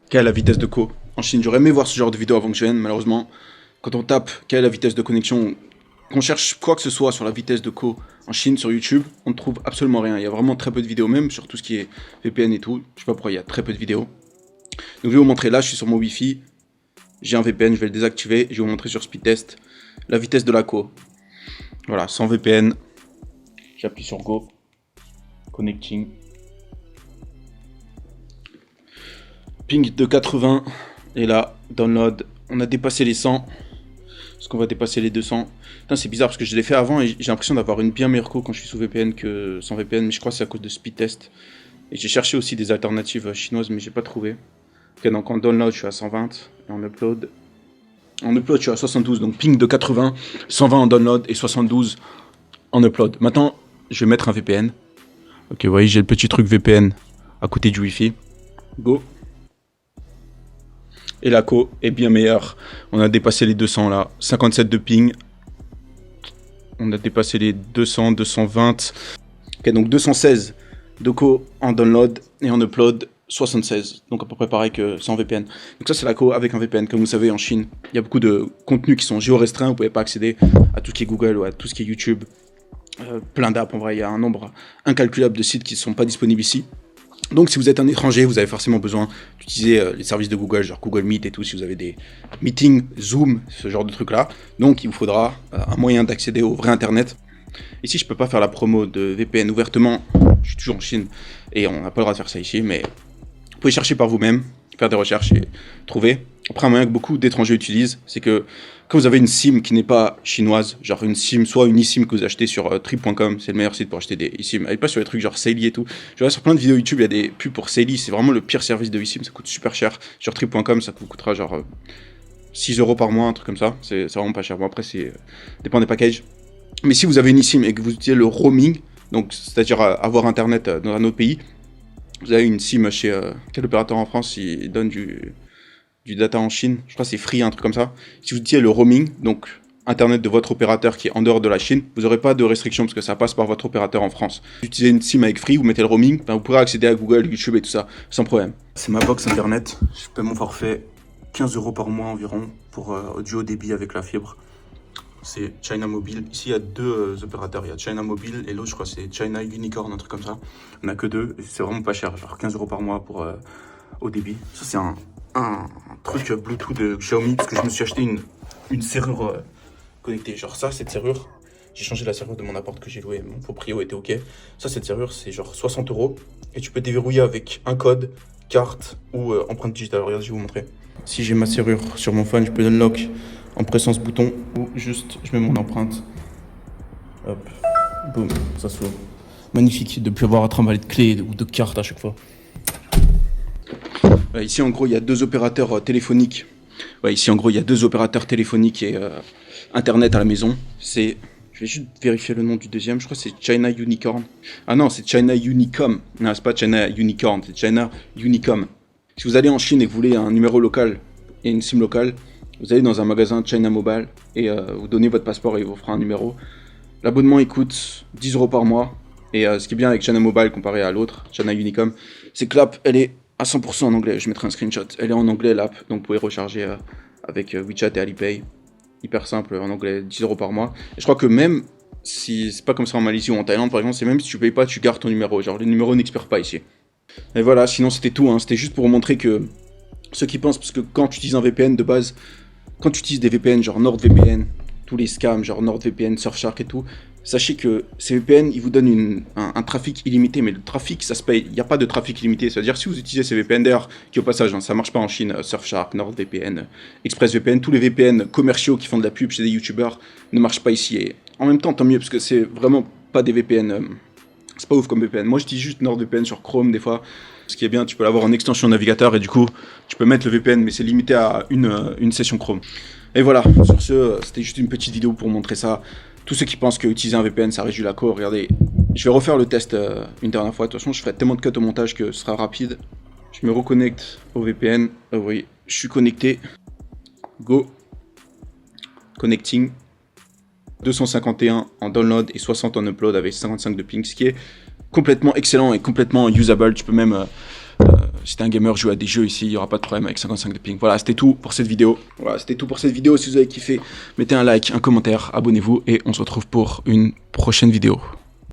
quelle est la vitesse de co en Chine. J'aurais aimé voir ce genre de vidéo avant que je vienne, malheureusement. Quand on tape quelle est la vitesse de connexion, qu'on cherche quoi que ce soit sur la vitesse de co en Chine sur YouTube, on ne trouve absolument rien. Il y a vraiment très peu de vidéos, même sur tout ce qui est VPN et tout. Je sais pas pourquoi il y a très peu de vidéos. Donc je vais vous montrer là, je suis sur mon Wi-Fi. J'ai un VPN, je vais le désactiver. Je vais vous montrer sur speed test la vitesse de la co. Voilà, sans VPN. J'appuie sur Go. Connecting. Ping de 80. Et là, download. On a dépassé les 100. Est-ce qu'on va dépasser les 200? Putain, c'est bizarre parce que je l'ai fait avant et j'ai l'impression d'avoir une bien meilleure co quand je suis sous VPN que sans VPN. Mais je crois que c'est à cause de speed test. Et j'ai cherché aussi des alternatives chinoises, mais j'ai pas trouvé. Ok, donc en download, je suis à 120. Et en upload, je suis à 72. Donc ping de 80, 120 en download et 72 en upload. Maintenant, je vais mettre un VPN. Ok, vous voyez, j'ai le petit truc VPN à côté du Wi-Fi. Go. Et la co est bien meilleure. On a dépassé les 200 là. 57 de ping. On a dépassé les 200, 220. Ok, donc 216 de co en download et en upload 76. Donc à peu près pareil que sans VPN. Donc ça c'est la co avec un VPN. Comme vous savez en Chine, il y a beaucoup de contenus qui sont géo-restreints. Vous pouvez pas accéder à tout ce qui est Google ou à tout ce qui est YouTube. Plein d'apps, en vrai, il y a un nombre incalculable de sites qui ne sont pas disponibles ici. Donc si vous êtes un étranger, vous avez forcément besoin d'utiliser les services de Google, genre Google Meet et tout, si vous avez des meetings, Zoom, ce genre de trucs-là. Donc il vous faudra un moyen d'accéder au vrai Internet. Ici, je peux pas faire la promo de VPN ouvertement, je suis toujours en Chine, et on n'a pas le droit de faire ça ici, mais vous pouvez chercher par vous-même, faire des recherches et trouver. Après, un moyen que beaucoup d'étrangers utilisent, c'est que quand vous avez une SIM qui n'est pas chinoise, genre une SIM, soit une eSIM que vous achetez sur trip.com, c'est le meilleur site pour acheter des eSIM. Allez pas sur les trucs genre Saily et tout. Je vois sur plein de vidéos YouTube, il y a des pubs pour Saily, c'est vraiment le pire service de eSIM, ça coûte super cher. Sur trip.com, ça vous coûtera genre 6 € par mois, un truc comme ça. C'est vraiment pas cher. Bon, après, c'est dépend des packages. Mais si vous avez une eSIM et que vous utilisez le roaming, donc c'est-à-dire avoir internet dans un autre pays, vous avez une SIM chez quel opérateur en France il donne du data en Chine, je crois que c'est Free, un truc comme ça. Si vous utilisez le roaming, donc internet de votre opérateur qui est en dehors de la Chine, vous n'aurez pas de restriction parce que ça passe par votre opérateur en France. Si vous utilisez une SIM avec Free, vous mettez le roaming, ben vous pourrez accéder à Google, YouTube et tout ça sans problème. C'est ma box internet, je paie mon forfait 15 € par mois environ pour audio débit avec la fibre. C'est China Mobile. Ici, il y a deux opérateurs. Il y a China Mobile et l'autre, je crois, c'est China Unicorn, un truc comme ça. On n'a que deux. C'est vraiment pas cher, genre 15 € par mois pour au débit. Ça, c'est un truc Bluetooth de Xiaomi parce que je me suis acheté une serrure connectée. Genre ça, cette serrure, j'ai changé la serrure de mon appart que j'ai loué. Mon proprio était OK. Ça, cette serrure, c'est genre 60 € et tu peux déverrouiller avec un code, carte ou empreinte digitale. Regardez, je vais vous montrer. Si j'ai ma serrure sur mon phone, je peux unlock en pressant ce bouton ou juste je mets mon empreinte. Hop, boum, ça s'ouvre. Magnifique de ne plus avoir à trimballer de clés ou de cartes à chaque fois. Ici en gros il y a deux opérateurs téléphoniques. Ici en gros il y a deux opérateurs téléphoniques et internet à la maison. Je vais juste vérifier le nom du deuxième. Je crois que c'est China Unicorn. Ah non, c'est China Unicom. Non, c'est pas China Unicorn, c'est China Unicom. Si vous allez en Chine et que vous voulez un numéro local et une SIM locale, vous allez dans un magasin China Mobile et vous donnez votre passeport et il vous fera un numéro. L'abonnement il coûte 10 € par mois. Et ce qui est bien avec China Mobile comparé à l'autre, China Unicom, c'est que l'app elle est à 100% en anglais. Je mettrai un screenshot. Elle est en anglais l'app, donc vous pouvez recharger avec WeChat et Alipay. Hyper simple en anglais, 10 € par mois. Et je crois que même si c'est pas comme ça en Malaisie ou en Thaïlande par exemple, c'est même si tu payes pas, tu gardes ton numéro. Genre le numéro n'expire pas ici. Et voilà, sinon c'était tout. Hein. C'était juste pour vous montrer que ceux qui pensent, parce que quand tu utilises un VPN de base, quand tu utilises des VPN genre NordVPN, tous les scams genre NordVPN, Surfshark et tout, sachez que ces VPN, ils vous donnent un trafic illimité, mais le trafic, ça se paye. Il n'y a pas de trafic illimité. C'est-à-dire, si vous utilisez ces VPN, d'ailleurs, qui au passage, hein, ça ne marche pas en Chine, Surfshark, NordVPN, ExpressVPN, tous les VPN commerciaux qui font de la pub chez des youtubeurs ne marchent pas ici. Et en même temps, tant mieux, parce que c'est vraiment pas des VPN. C'est pas ouf comme VPN. Moi, j'utilise juste NordVPN sur Chrome, des fois. Ce qui est bien, tu peux l'avoir en extension navigateur, et du coup, tu peux mettre le VPN, mais c'est limité à une session Chrome. Et voilà, sur ce, c'était juste une petite vidéo pour montrer ça. Tous ceux qui pensent qu'utiliser un VPN, ça réduit la co, regardez. Je vais refaire le test une dernière fois. De toute façon, je ferai tellement de cuts au montage que ce sera rapide. Je me reconnecte au VPN. Vous voyez, je suis connecté. Go. Connecting. 251 en download et 60 en upload avec 55 de ping, ce qui est complètement excellent et complètement usable. Tu peux même Si t'es un gamer, joue à des jeux ici, il n'y aura pas de problème avec 55 de ping. Voilà, c'était tout pour cette vidéo. Si vous avez kiffé, mettez un like, un commentaire, abonnez-vous et on se retrouve pour une prochaine vidéo.